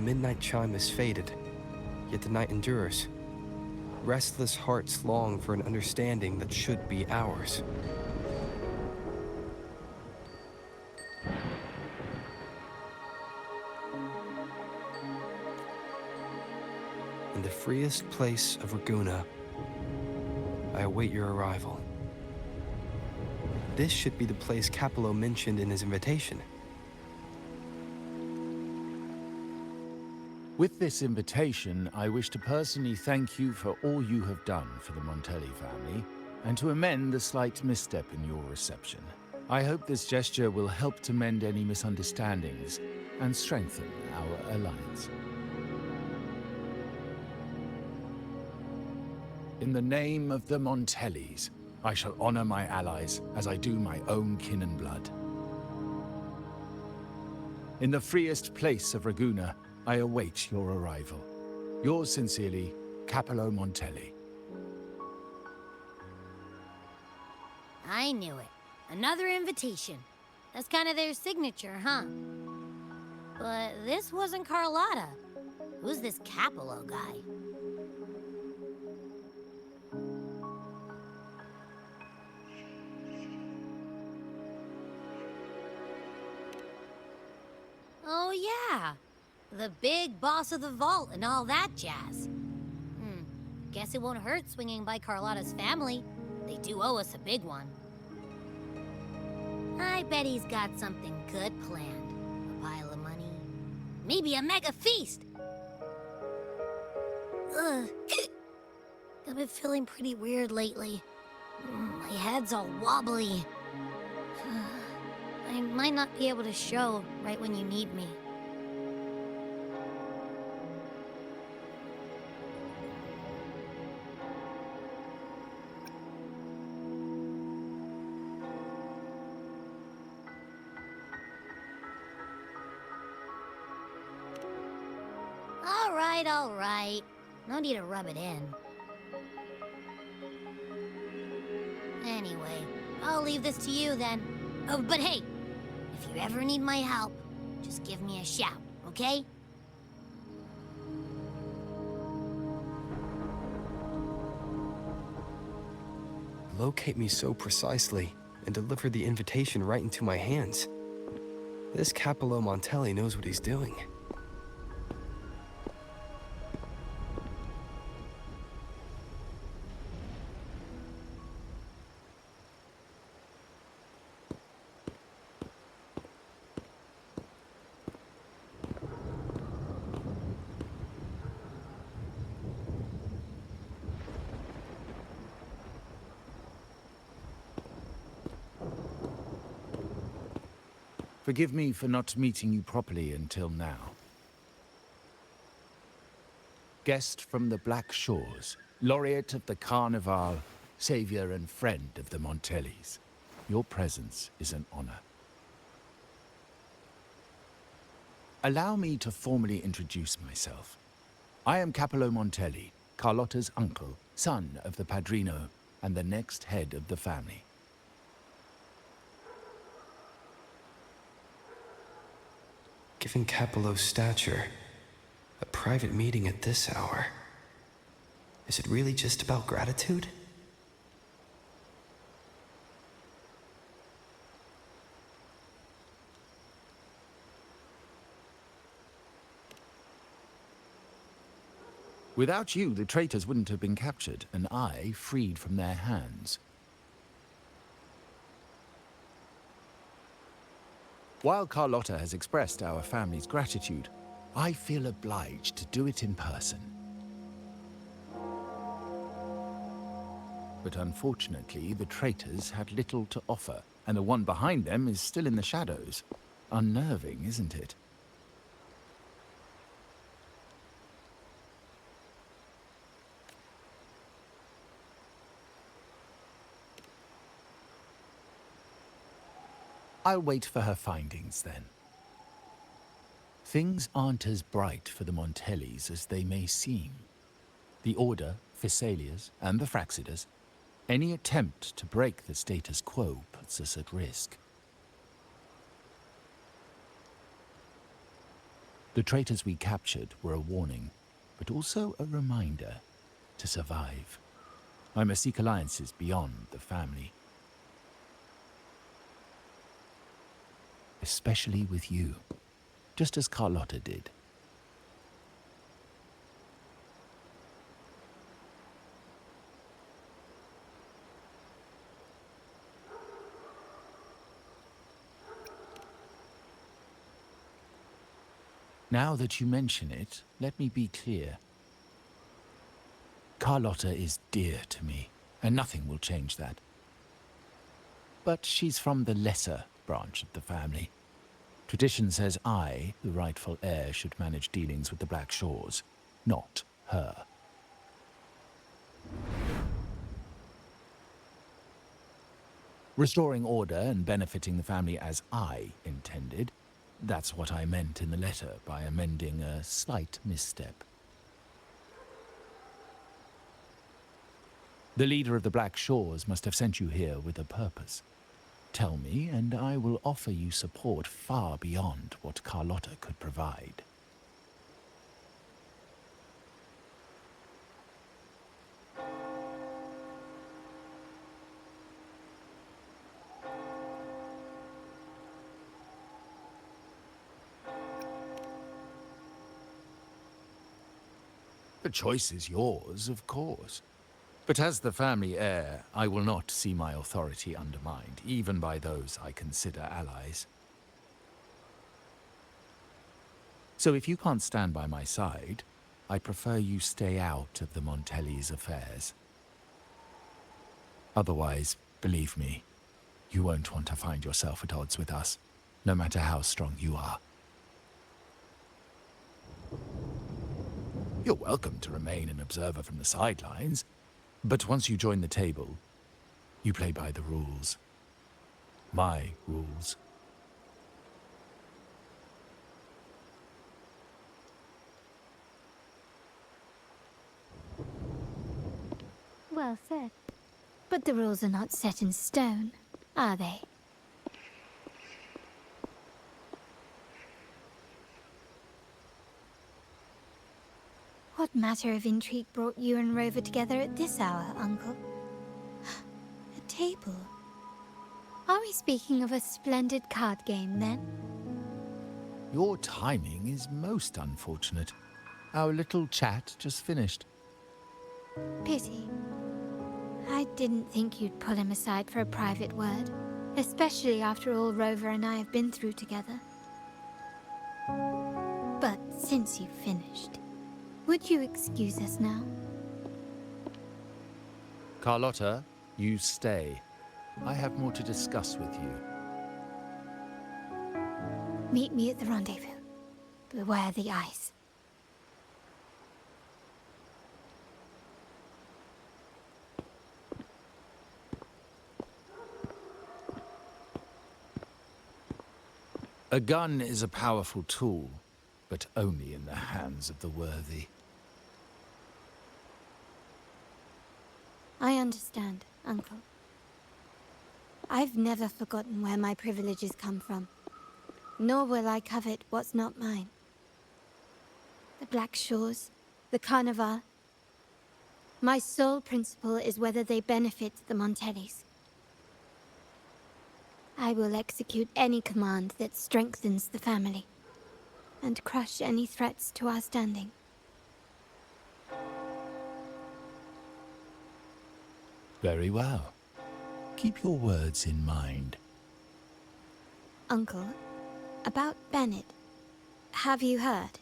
midnight chime has faded, yet the night endures. Restless hearts long for an understanding that should be ours. In the freest place of Raguna, I await your arrival. This should be the place Capello mentioned in his invitation. With this invitation, I wish to personally thank you for all you have done for the Montelli family, and to amend the slight misstep in your reception. I hope this gesture will help to mend any misunderstandings and strengthen our alliance. In the name of the Montellis, I shall honor my allies as I do my own kin and blood. In the freest place of Raguna, I await your arrival. Yours sincerely, Capello Montelli. I knew it. Another invitation. That's kind of their signature, huh? But this wasn't Carlotta. Who's this Capello guy? Oh yeah, the big boss of the vault and all that jazz. Guess it won't hurt swinging by Carlotta's family. They do owe us a big one. I bet he's got something good planned. A pile of money. Maybe a mega feast! Ugh. I've been feeling pretty weird lately. My head's all wobbly. I might not be able to show right when you need me. All right. No need to rub it in. Anyway, I'll leave this to you then. Oh, but hey, if you ever need my help, just give me a shout, okay? Locate me so precisely and deliver the invitation right into my hands. This Capello Montelli knows what he's doing. Forgive me for not meeting you properly until now. Guest from the Black Shores, laureate of the Carnival, savior and friend of the Montellis. Your presence is an honor. Allow me to formally introduce myself. I am Capello Montelli, Carlotta's uncle, son of the Padrino, and the next head of the family. Given Capello's stature, a private meeting at this hour. Is it really just about gratitude? Without you, the traitors wouldn't have been captured, and I freed from their hands. While Carlotta has expressed our family's gratitude, I feel obliged to do it in person. But unfortunately, the traitors had little to offer, and the one behind them is still in the shadows. Unnerving, isn't it? I'll wait for her findings, then. Things aren't as bright for the Montellis as they may seem. The Order, Phaesalias, and the Fraxidas, any attempt to break the status quo puts us at risk. The traitors we captured were a warning, but also a reminder to survive. I must seek alliances beyond the family. Especially with you, just as Carlotta did. Now that you mention it, let me be clear. Carlotta is dear to me, and nothing will change that. But she's from the lesser branch of the family. Tradition says I, the rightful heir, should manage dealings with the Black Shores, not her. Restoring order and benefiting the family as I intended, that's what I meant in the letter by amending a slight misstep. The leader of the Black Shores must have sent you here with a purpose. Tell me, and I will offer you support far beyond what Carlotta could provide. The choice is yours, of course. But as the family heir, I will not see my authority undermined, even by those I consider allies. So if you can't stand by my side, I prefer you stay out of the Montelli's affairs. Otherwise, believe me, you won't want to find yourself at odds with us, no matter how strong you are. You're welcome to remain an observer from the sidelines, but once you join the table, you play by the rules. My rules. Well said. But the rules are not set in stone, are they? What matter of intrigue brought you and Rover together at this hour, Uncle? A table? Are we speaking of a splendid card game, then? Your timing is most unfortunate. Our little chat just finished. Pity. I didn't think you'd pull him aside for a private word, especially after all Rover and I have been through together. But since you've finished, would you excuse us now? Carlotta, you stay. I have more to discuss with you. Meet me at the rendezvous. Beware the ice. A gun is a powerful tool, but only in the hands of the worthy. I understand, Uncle. I've never forgotten where my privileges come from, nor will I covet what's not mine. The Black Shores, the Carnival. My sole principle is whether they benefit the Montellis. I will execute any command that strengthens the family, and crush any threats to our standing. Very well. Keep your words in mind. Uncle, about Bennett, have you heard?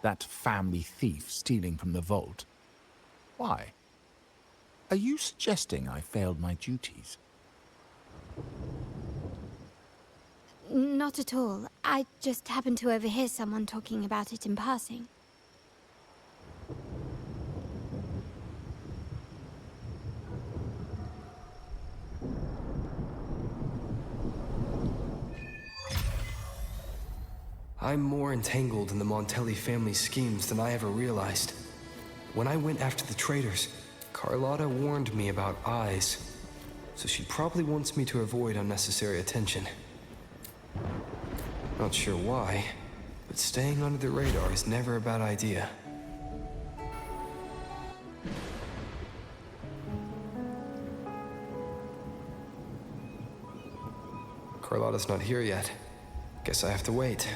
That family thief stealing from the vault. Why? Are you suggesting I failed my duties? Not at all. I just happened to overhear someone talking about it in passing. I'm more entangled in the Montelli family's schemes than I ever realized. When I went after the traitors, Carlotta warned me about eyes, so she probably wants me to avoid unnecessary attention. Not sure why, but staying under the radar is never a bad idea. Carlotta's not here yet. Guess I have to wait.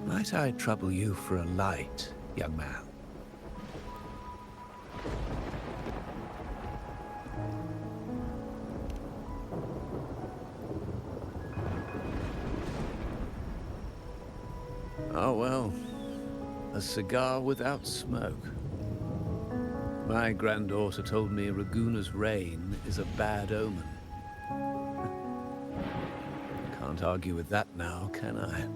Might I trouble you for a light, young man? Oh well, a cigar without smoke. My granddaughter told me Raguna's rain is a bad omen. Can't argue with that now, can I?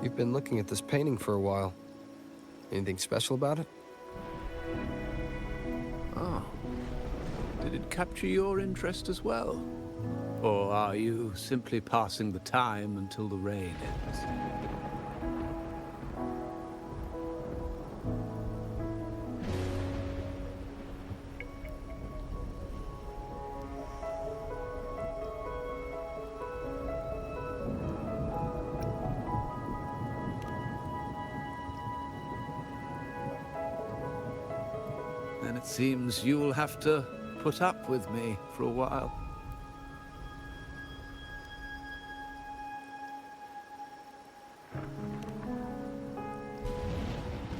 You've been looking at this painting for a while. Anything special about it? Oh. Did it capture your interest as well? Or are you simply passing the time until the rain ends? Then it seems you'll have to put up with me for a while.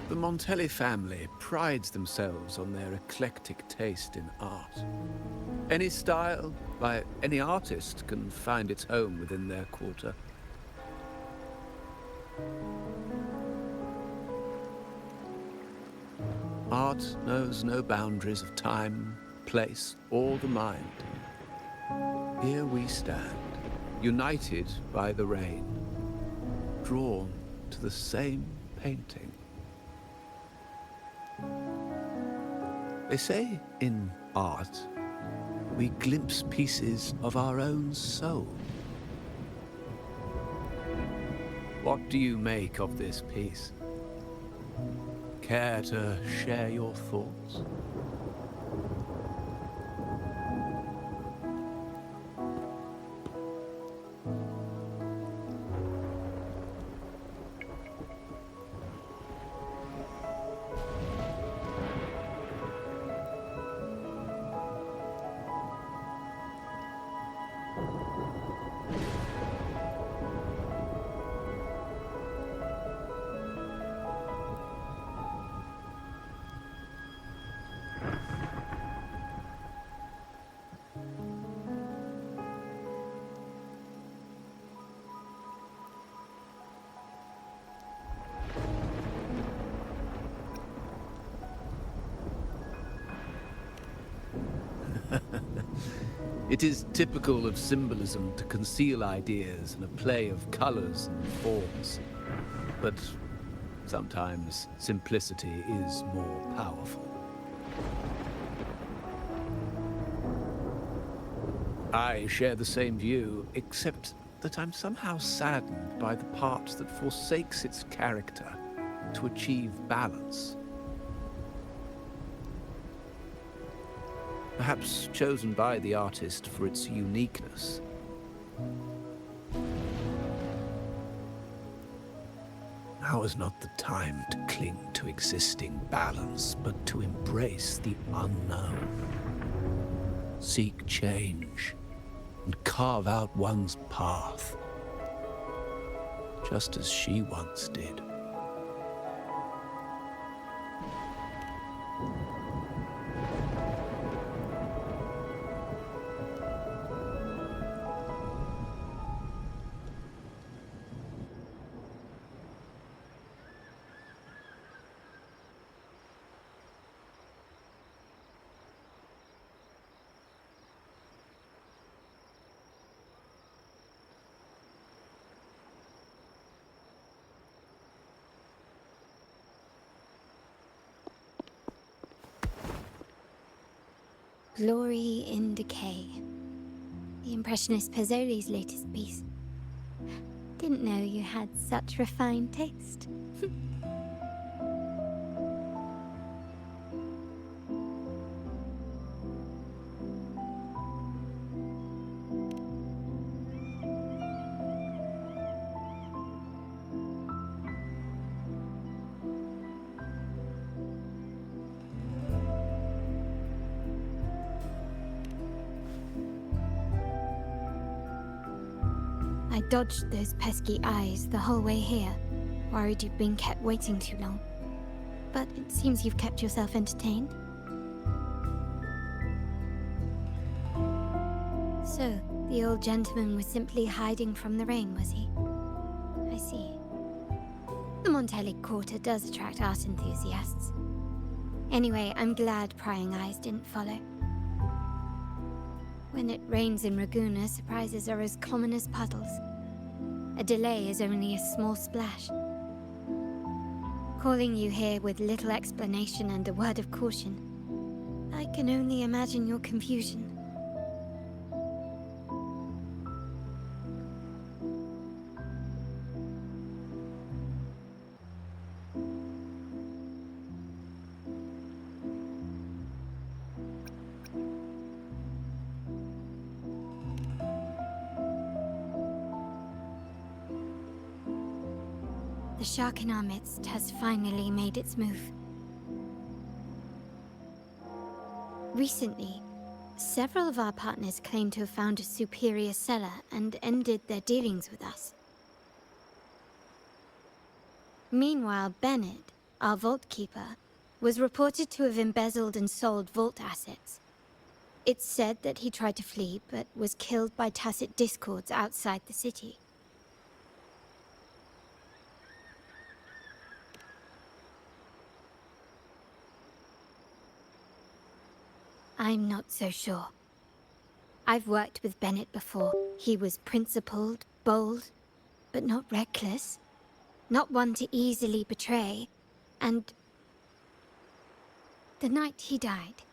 The Montelli family prides themselves on their eclectic taste in art. Any style by any artist can find its home within their quarter. Art knows no boundaries of time, place, or the mind. Here we stand, united by the rain, drawn to the same painting. They say in art, we glimpse pieces of our own soul. What do you make of this piece? Care to share your thoughts? It is typical of symbolism to conceal ideas in a play of colors and forms. But sometimes simplicity is more powerful. I share the same view, except that I'm somehow saddened by the part that forsakes its character to achieve balance. perhaps chosen by the artist for its uniqueness. Now is not the time to cling to existing balance, but to embrace the unknown. Seek change and carve out one's path, just as she once did. Glory in Decay. The Impressionist Pazzoli's latest piece. Didn't know you had such refined taste. I dodged those pesky eyes the whole way here, worried you'd been kept waiting too long. But it seems you've kept yourself entertained. So, the old gentleman was simply hiding from the rain, was he? I see. The Montelli Quarter does attract art enthusiasts. Anyway, I'm glad prying eyes didn't follow. When it rains in Ragusa, surprises are as common as puddles. A delay is only a small splash. Calling you here with little explanation and a word of caution, I can only imagine your confusion. The shark in our midst has finally made its move. Recently, several of our partners claimed to have found a superior cellar and ended their dealings with us. Meanwhile, Bennett, our vault keeper, was reported to have embezzled and sold vault assets. It's said that he tried to flee, but was killed by tacit discords outside the city. I'm not so sure. I've worked with Bennett before. He was principled, bold, but not reckless. Not one to easily betray. And the night he died,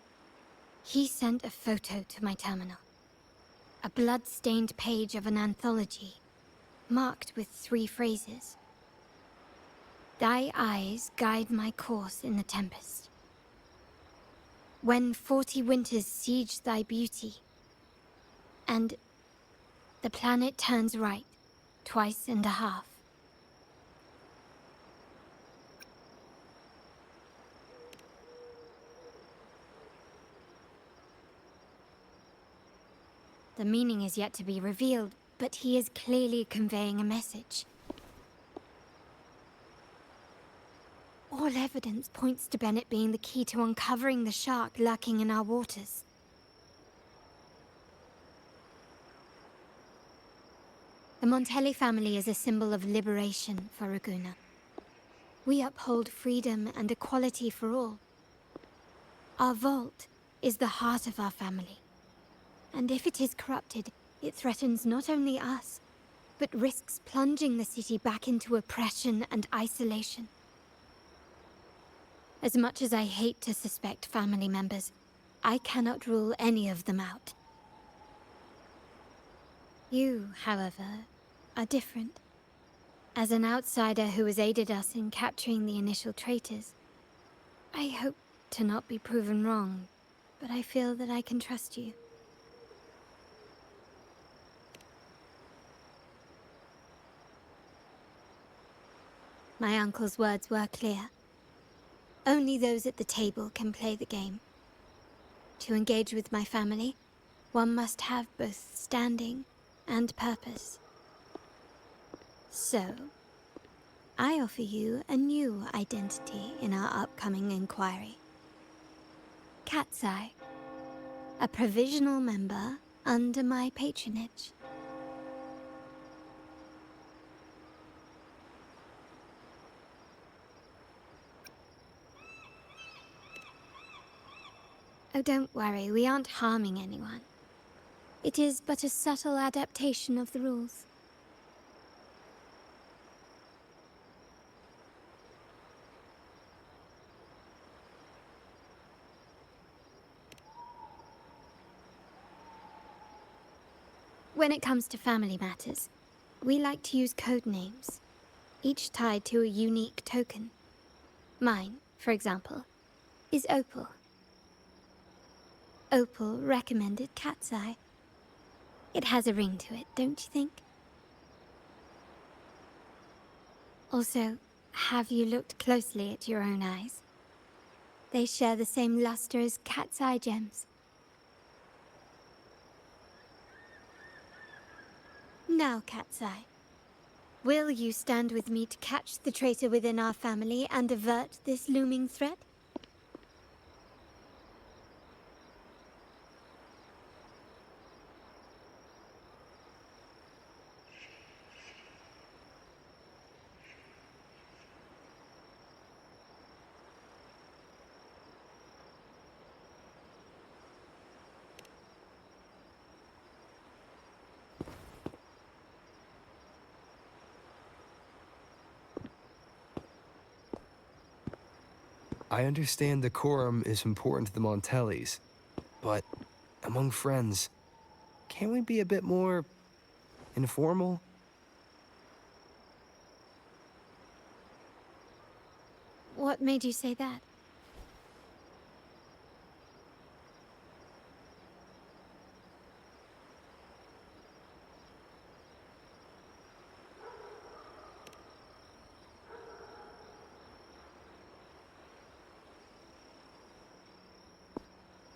he sent a photo to my terminal. A blood-stained page of an anthology, marked with 3 phrases. Thy eyes guide my course in the tempest. When 40 winters siege thy beauty, and the planet turns right, 2.5 times. The meaning is yet to be revealed, but he is clearly conveying a message. All evidence points to Bennett being the key to uncovering the shark lurking in our waters. The Montelli family is a symbol of liberation for Ragusa. We uphold freedom and equality for all. Our vault is the heart of our family. And if it is corrupted, it threatens not only us, but risks plunging the city back into oppression and isolation. As much as I hate to suspect family members, I cannot rule any of them out. You, however, are different. As an outsider who has aided us in capturing the initial traitors, I hope to not be proven wrong, but I feel that I can trust you. My uncle's words were clear. Only those at the table can play the game. To engage with my family, one must have both standing and purpose. So, I offer you a new identity in our upcoming inquiry. Cat's Eye, a provisional member under my patronage. Oh, don't worry, we aren't harming anyone. It is but a subtle adaptation of the rules. When it comes to family matters, we like to use code names, each tied to a unique token. Mine, for example, is Opal. Opal recommended Cat's Eye. It has a ring to it, don't you think? Also, have you looked closely at your own eyes? They share the same luster as Cat's Eye gems. Now, Cat's Eye, will you stand with me to catch the traitor within our family and avert this looming threat? I understand decorum is important to the Montellis, but among friends, can't we be a bit more informal? What made you say that?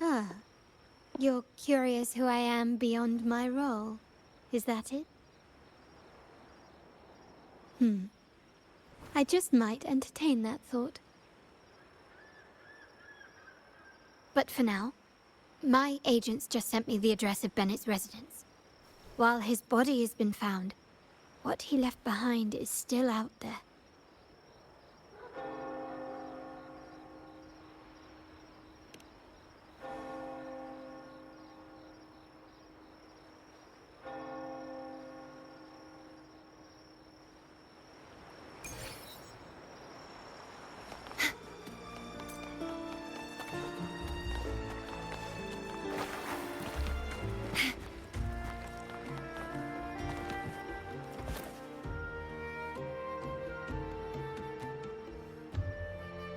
Ah, you're curious who I am beyond my role. Is that it? I just might entertain that thought. But for now, my agents just sent me the address of Bennett's residence. While his body has been found, what he left behind is still out there.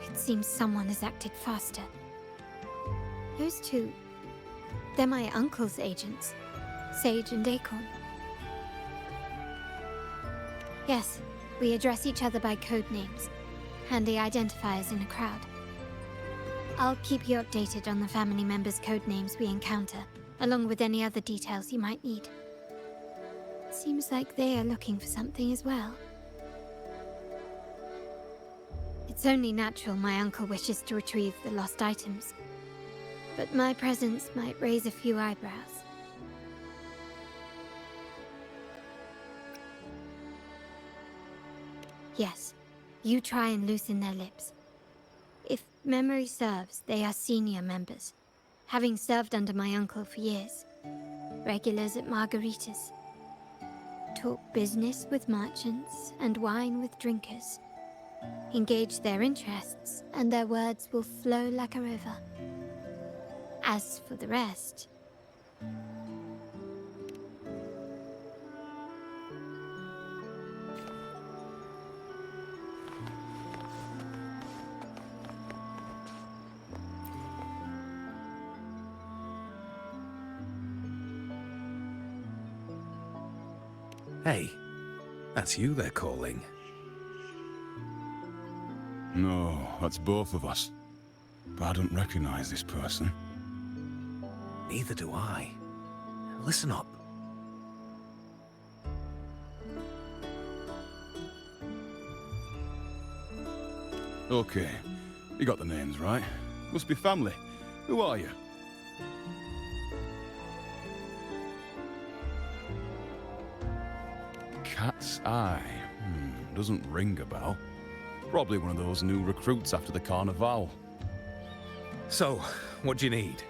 It seems someone has acted faster. Those two, they're my uncle's agents, Sage and Acorn. Yes, we address each other by code names, handy identifiers in a crowd. I'll keep you updated on the family members' code names we encounter, along with any other details you might need. Seems like they are looking for something as well. It's only natural my uncle wishes to retrieve the lost items, but my presence might raise a few eyebrows. Yes, you try and loosen their lips. If memory serves, they are senior members, having served under my uncle for years. Regulars at margaritas. Talk business with merchants and wine with drinkers. Engage their interests, and their words will flow like a river. As for the rest... Hey, that's you they're calling. No, that's both of us. But I don't recognize this person. Neither do I. Listen up. Okay, you got the names right. Must be family. Who are you? Cat's Eye. Doesn't ring a bell. Probably one of those new recruits after the Carnival. So, what do you need?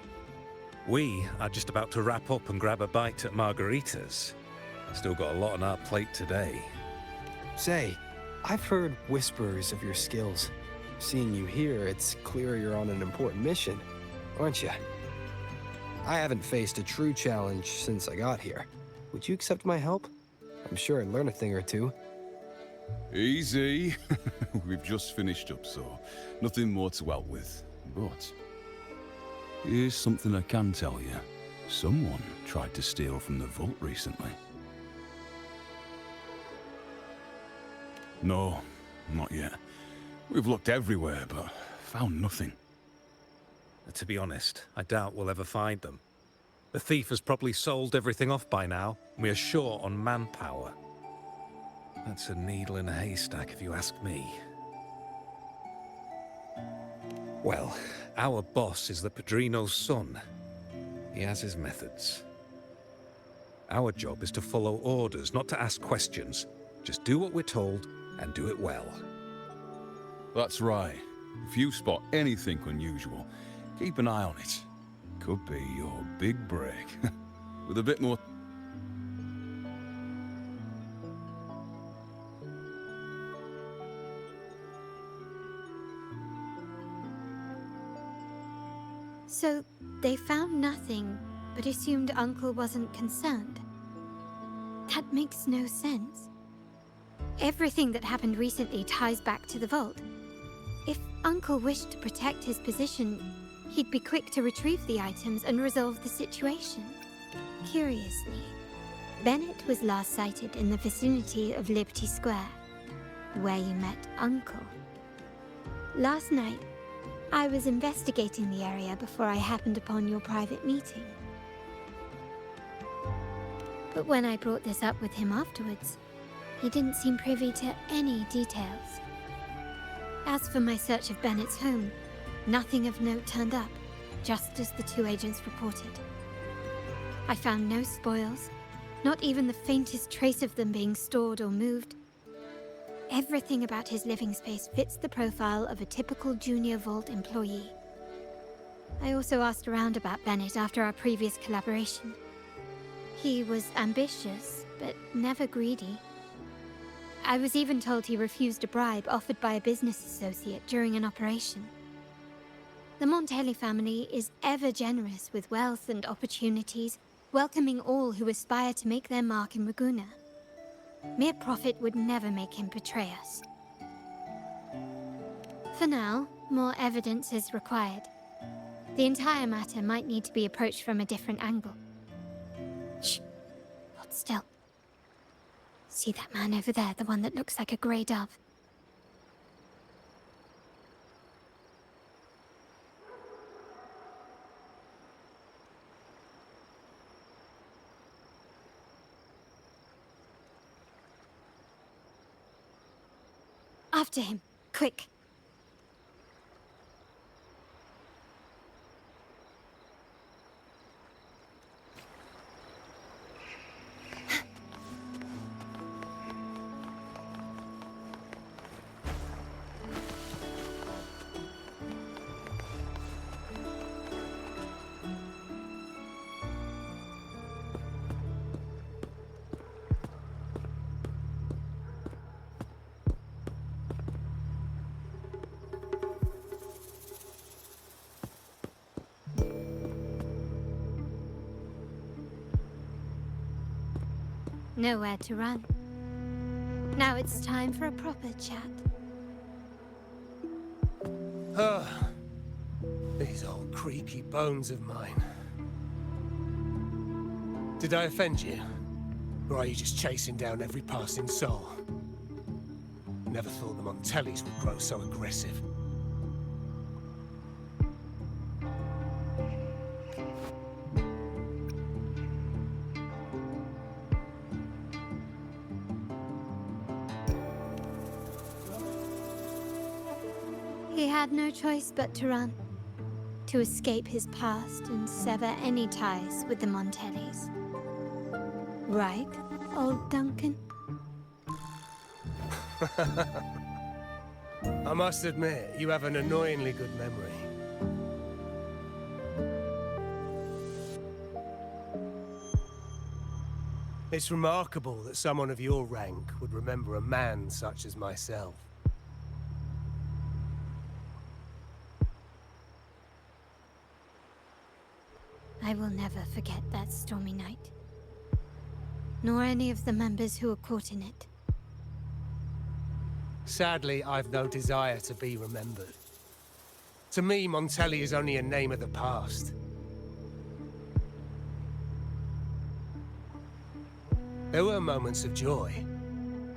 We are just about to wrap up and grab a bite at Margarita's. Still got a lot on our plate today. Say, I've heard whispers of your skills. Seeing you here, it's clear you're on an important mission, aren't you? I haven't faced a true challenge since I got here. Would you accept my help? I'm sure I'd learn a thing or two. Easy. We've just finished up, so nothing more to help with. But here's something I can tell you. Someone tried to steal from the vault recently. No, not yet. We've looked everywhere, but found nothing. To be honest, I doubt we'll ever find them. The thief has probably sold everything off by now, and we are short on manpower. That's a needle in a haystack, if you ask me. Well, our boss is the Padrino's son. He has his methods. Our job is to follow orders, not to ask questions. Just do what we're told, and do it well. That's right. If you spot anything unusual, keep an eye on it. Could be your big break. With a bit more... So, they found nothing, but assumed Uncle wasn't concerned. That makes no sense. Everything that happened recently ties back to the vault. If Uncle wished to protect his position, he'd be quick to retrieve the items and resolve the situation. Curiously, Bennett was last sighted in the vicinity of Liberty Square, where you met Uncle. Last night, I was investigating the area before I happened upon your private meeting. But when I brought this up with him afterwards, he didn't seem privy to any details. As for my search of Bennett's home, nothing of note turned up, just as the two agents reported. I found no spoils, not even the faintest trace of them being stored or moved. Everything about his living space fits the profile of a typical Junior Vault employee. I also asked around about Bennett after our previous collaboration. He was ambitious, but never greedy. I was even told he refused a bribe offered by a business associate during an operation. The Montelli family is ever generous with wealth and opportunities, welcoming all who aspire to make their mark in Ragusa. Mere profit would never make him betray us. For now, more evidence is required. The entire matter might need to be approached from a different angle. Shh! Hold still. See that man over there, the one that looks like a grey dove? After him, quick! Nowhere to run. Now it's time for a proper chat. These old creaky bones of mine. Did I offend you? Or are you just chasing down every passing soul? Never thought the Montellis would grow so aggressive. He had no choice but to run, to escape his past and sever any ties with the Montellis. Right, old Duncan? I must admit, you have an annoyingly good memory. It's remarkable that someone of your rank would remember a man such as myself. I will never forget that stormy night. Nor any of the members who were caught in it. Sadly, I've no desire to be remembered. To me, Montelli is only a name of the past. There were moments of joy,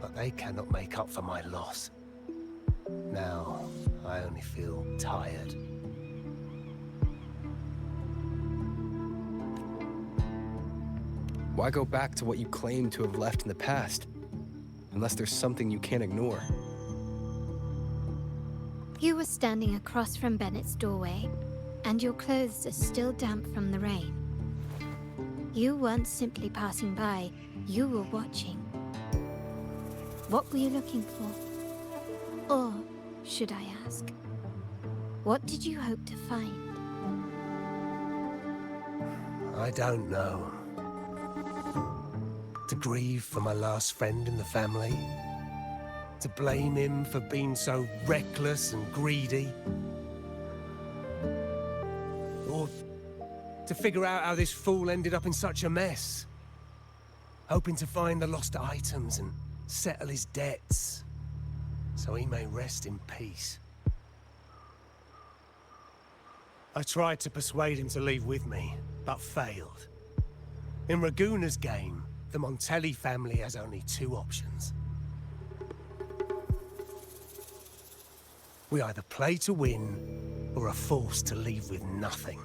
but they cannot make up for my loss. Now, I only feel tired. Why go back to what you claim to have left in the past? Unless there's something you can't ignore. You were standing across from Bennett's doorway, and your clothes are still damp from the rain. You weren't simply passing by, you were watching. What were you looking for? Or, should I ask, what did you hope to find? I don't know. To grieve for my last friend in the family? To blame him for being so reckless and greedy? Or to figure out how this fool ended up in such a mess? Hoping to find the lost items and settle his debts, so he may rest in peace. I tried to persuade him to leave with me, but failed. In Raguna's game, the Montelli family has only two options. We either play to win, or are forced to leave with nothing.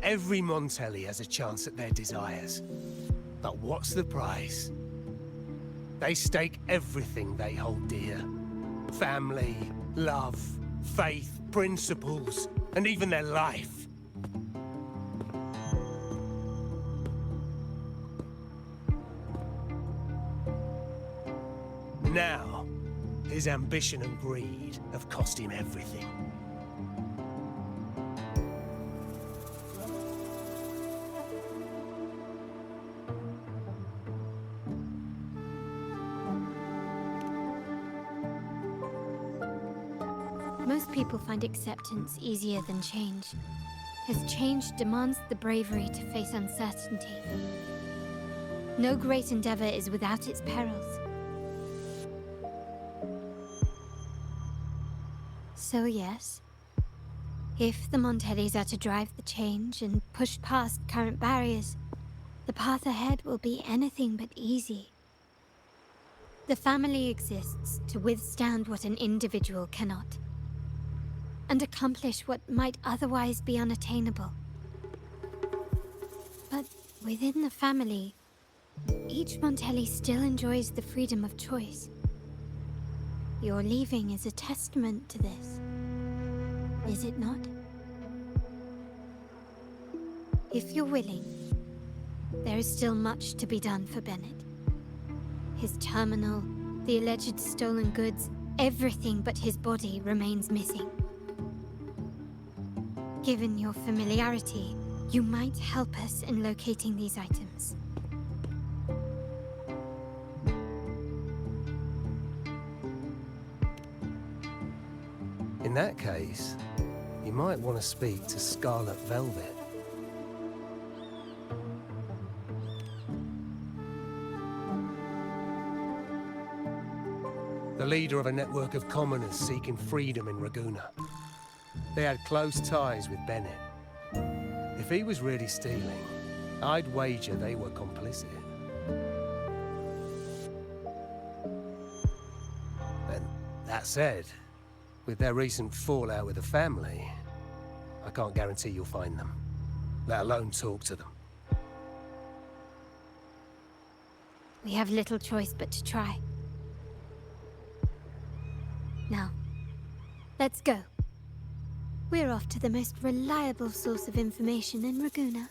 Every Montelli has a chance at their desires. But what's the price? They stake everything they hold dear. Family, love, faith, principles, and even their life. Now, his ambition and greed have cost him everything. Most people find acceptance easier than change, as change demands the bravery to face uncertainty. No great endeavor is without its perils. So yes, if the Montellis are to drive the change and push past current barriers, the path ahead will be anything but easy. The family exists to withstand what an individual cannot, and accomplish what might otherwise be unattainable. But within the family, each Montelli still enjoys the freedom of choice. Your leaving is a testament to this, is it not? If you're willing, there is still much to be done for Bennett. His terminal, the alleged stolen goods, everything but his body remains missing. Given your familiarity, you might help us in locating these items. In that case, you might want to speak to Scarlet Velvet. The leader of a network of commoners seeking freedom in Raguna. They had close ties with Bennett. If he was really stealing, I'd wager they were complicit. And that said, with their recent fallout with the family, I can't guarantee you'll find them, let alone talk to them. We have little choice but to try. Now, let's go. We're off to the most reliable source of information in Raguna.